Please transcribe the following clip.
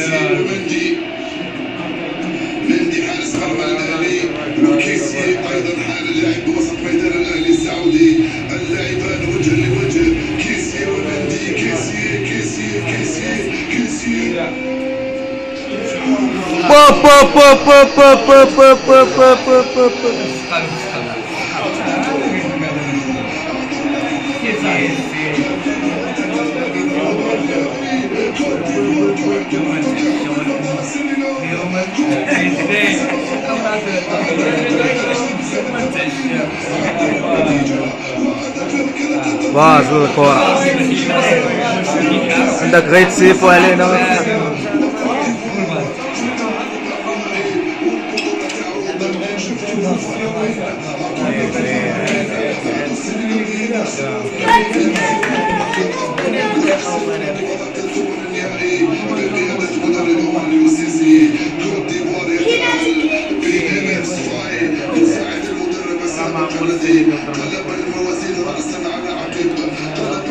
كيسي ومندي. مندي حارس مرمى الاهلي، وكيسي ايضا لاعب وسط ميدان الاهلي السعودي. اللاعبان وجها لوجه، كيسي ومندي. كيسي باز الكرة عندك غير تسيفو علينا. قلب الموازين رأسا على عقب.